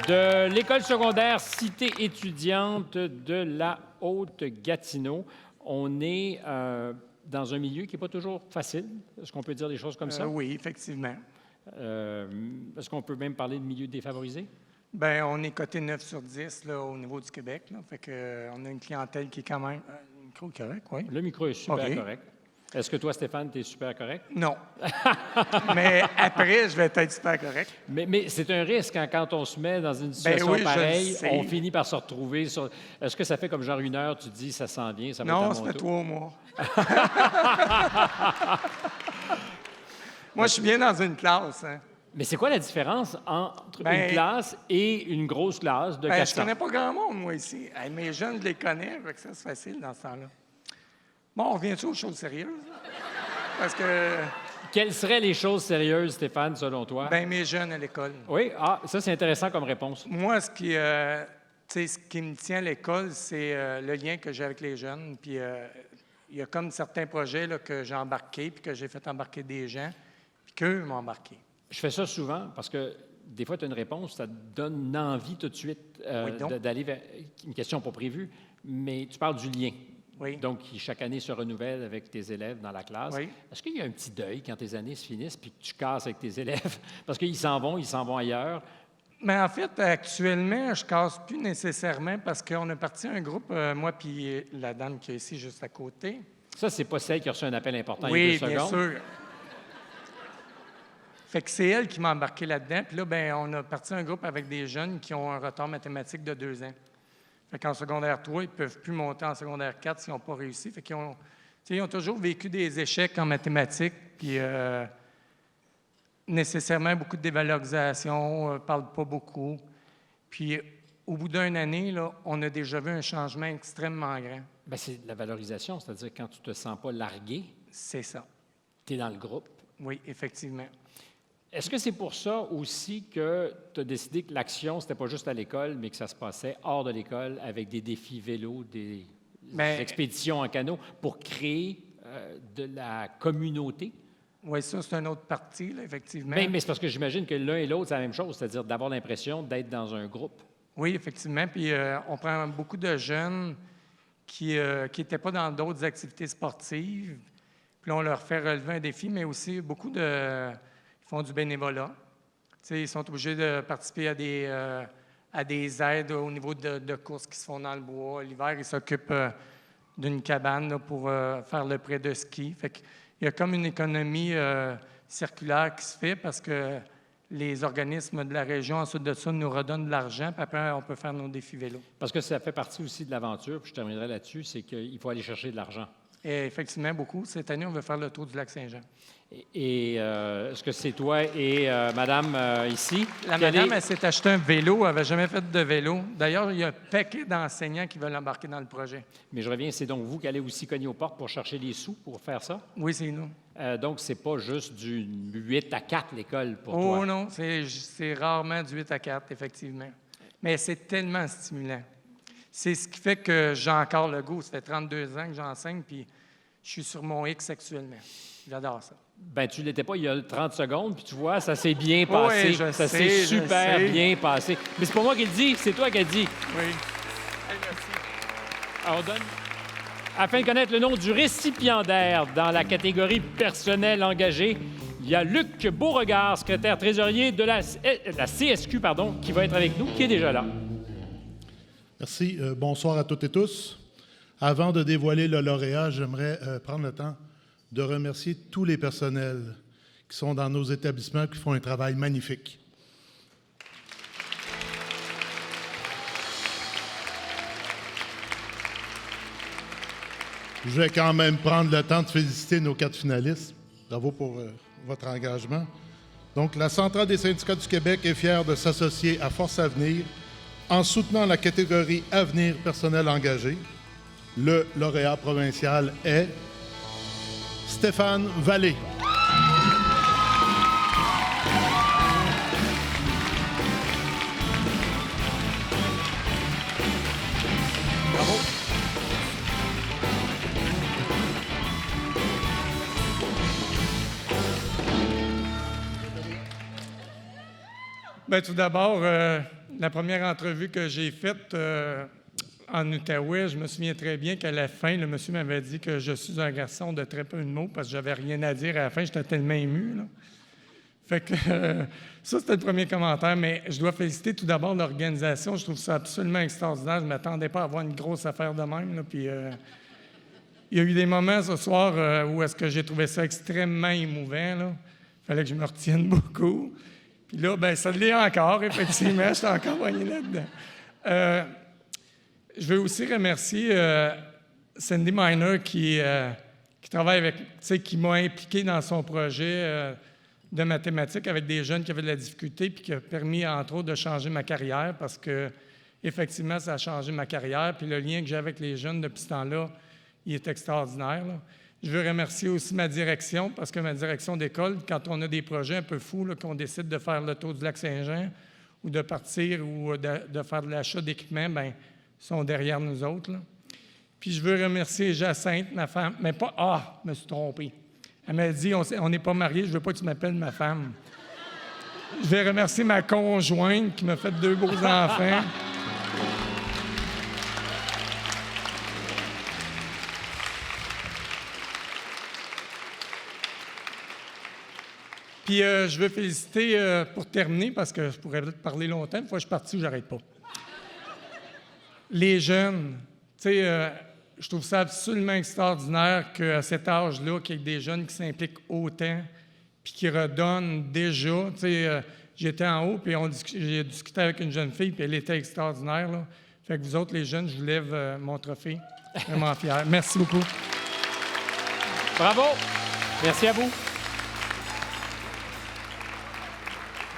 de l'École secondaire Cité étudiante de la Haute-Gatineau. On est dans un milieu qui n'est pas toujours facile. Est-ce qu'on peut dire des choses comme ça? Oui, effectivement. Est-ce qu'on peut même parler de milieu défavorisé? Bien, on est coté 9 sur 10 là, au niveau du Québec. Là. Fait que, on a une clientèle qui est quand même... le micro est correct, oui. Le micro est super OK. correct. Est-ce que toi, Stéphane, tu es super correct? Non. Mais après, je vais être super correct. Mais c'est un risque hein, quand on se met dans une situation oui, je pareille, le sais. on finit par se retrouver sur... Est-ce que ça fait comme genre 1 heure, tu te dis ça s'en vient, ça va être à Non, mon ça fait tour? 3 mois. Moi, je suis bien dans une classe. Hein. Mais c'est quoi la différence entre Ben, une classe et une grosse classe de Ben, je 400? connais pas grand monde, moi, ici. Hey, mes jeunes, je les connais, fait que ça, c'est facile dans ce temps-là. Bon, on revient-tu aux choses sérieuses? Parce que, Quelles seraient les choses sérieuses, Stéphane, selon toi? ben, mes jeunes à l'école. Oui, ça c'est intéressant comme réponse. Moi, ce qui me tient à l'école, c'est le lien que j'ai avec les jeunes. Puis, il y a comme certains projets là, que j'ai embarqués, puis que j'ai fait embarquer des gens, puis qu'eux m'ont embarqué. Je fais ça souvent parce que des fois, tu as une réponse, ça te donne une envie tout de suite Oui, donc. d'aller vers une question pas prévue, mais tu parles du lien. Oui. Donc, qui chaque année se renouvelle avec tes élèves dans la classe. Oui. Est-ce qu'il y a un petit deuil quand tes années se finissent puis que tu casses avec tes élèves? Parce qu'ils s'en vont ailleurs. Mais en fait, actuellement, je casse plus nécessairement parce qu'on a parti un groupe, moi puis la dame qui est ici juste à côté. Ça, c'est pas celle qui a reçu un appel important il y Oui, a 2 bien secondes. sûr. Fait que c'est elle qui m'a embarqué là-dedans. Puis là, ben, on a parti un groupe avec des jeunes qui ont un retard mathématique de 2 ans. Fait qu'en secondaire 3, ils ne peuvent plus monter en secondaire 4 s'ils n'ont pas réussi. Fait qu'ils ont, ils ont toujours vécu des échecs en mathématiques, puis nécessairement beaucoup de dévalorisation, ne parlent pas beaucoup. Puis au bout d'une année, là, on a déjà vu un changement extrêmement grand. Bien, c'est de la valorisation, c'est-à-dire quand tu ne te sens pas largué, C'est ça. tu es dans le groupe. Oui, effectivement. Est-ce que c'est pour ça aussi que tu as décidé que l'action, c'était pas juste à l'école, mais que ça se passait hors de l'école avec des défis vélo, des expéditions en canot pour créer de la communauté? Oui, ça, c'est une autre partie, là, effectivement. Mais c'est parce que j'imagine que l'un et l'autre, c'est la même chose, c'est-à-dire d'avoir l'impression d'être dans un groupe. Oui, effectivement. Puis on prend beaucoup de jeunes qui n'étaient pas dans d'autres activités sportives. Puis là, on leur fait relever un défi, mais aussi beaucoup de... Ils font du bénévolat. Ils sont obligés de participer à des aides au niveau de courses qui se font dans le bois. L'hiver, ils s'occupent d'une cabane là, pour faire le prêt de ski. Fait qu'il y a comme une économie circulaire qui se fait parce que les organismes de la région, ensuite de ça, nous redonnent de l'argent, puis après, on peut faire nos défis vélo. Parce que ça fait partie aussi de l'aventure, puis je terminerai là-dessus, c'est qu'il faut aller chercher de l'argent. Et effectivement, beaucoup. Cette année, on veut faire le tour du lac Saint-Jean. Et est-ce que c'est toi et madame ici? La madame, elle s'est acheté un vélo. Elle n'avait jamais fait de vélo. D'ailleurs, il y a un paquet d'enseignants qui veulent embarquer dans le projet. Mais je reviens, c'est donc vous qui allez aussi cogner aux portes pour chercher les sous pour faire ça? Oui, c'est nous. Donc, c'est pas juste du 8 à 4 l'école pour Oh toi? non, c'est rarement du 8 à 4, effectivement. Mais c'est tellement stimulant. C'est ce qui fait que j'ai encore le goût. Ça fait 32 ans que j'enseigne, puis je suis sur mon X actuellement. J'adore ça. Bien, tu ne l'étais pas il y a 30 secondes, puis tu vois, ça s'est bien passé. Oui, ça s'est super bien passé. Mais c'est pas moi qui le dis, c'est toi qui le dis. Oui. Hey, merci. Alors, on donne... Afin de connaître le nom du récipiendaire dans la catégorie personnel engagé, il y a Luc Beauregard, secrétaire trésorier de la CSQ, qui va être avec nous, qui est déjà là. Merci. Bonsoir à toutes et tous. Avant de dévoiler le lauréat, j'aimerais prendre le temps de remercier tous les personnels qui sont dans nos établissements, qui font un travail magnifique. Je vais quand même prendre le temps de féliciter nos 4 finalistes. Bravo pour votre engagement. Donc, la Centrale des syndicats du Québec est fière de s'associer à Force Avenir en soutenant la catégorie Avenir personnel engagé. Le lauréat provincial est Stéphane Vallée. Bravo. Bien, tout d'abord, la première entrevue que j'ai faite en Outaouais, je me souviens très bien qu'à la fin, le monsieur m'avait dit que je suis un garçon de très peu de mots parce que j'avais rien à dire à la fin, j'étais tellement ému, là. Fait que ça, c'était le premier commentaire, mais je dois féliciter tout d'abord l'organisation. Je trouve ça absolument extraordinaire. Je ne m'attendais pas à avoir une grosse affaire de même, là, puis il y a eu des moments ce soir où est-ce que j'ai trouvé ça extrêmement émouvant, là. Il fallait que je me retienne beaucoup. Puis là, bien, ça l'est encore, effectivement. Je suis encore poigné là-dedans. Je veux aussi remercier Cindy Miner qui travaille avec, tu sais, qui m'a impliqué dans son projet de mathématiques avec des jeunes qui avaient de la difficulté puis qui a permis, entre autres, de changer ma carrière parce que, effectivement, ça a changé ma carrière. Puis le lien que j'ai avec les jeunes depuis ce temps-là, il est extraordinaire, là. Je veux remercier aussi ma direction, parce que ma direction d'école, quand on a des projets un peu fous, là, qu'on décide de faire le tour du Lac-Saint-Jean ou de partir ou de faire de l'achat d'équipement, bien, sont derrière nous autres, là. Puis je veux remercier Jacinthe, ma femme, mais pas... Ah, je me suis trompé. Elle m'a dit, on n'est pas mariés, je ne veux pas que tu m'appelles ma femme. Je vais remercier ma conjointe qui m'a fait 2 beaux enfants. Puis je veux féliciter, pour terminer, parce que je pourrais parler longtemps, une fois que je suis parti, je n'arrête pas. Les jeunes, tu sais, je trouve ça absolument extraordinaire qu'à cet âge-là, qu'il y ait des jeunes qui s'impliquent autant, puis qui redonnent déjà. Tu sais, j'étais en haut, puis j'ai discuté avec une jeune fille, puis elle était extraordinaire, là. Fait que vous autres, les jeunes, je vous lève mon trophée. Vraiment fier. Merci beaucoup. Bravo! Merci à vous.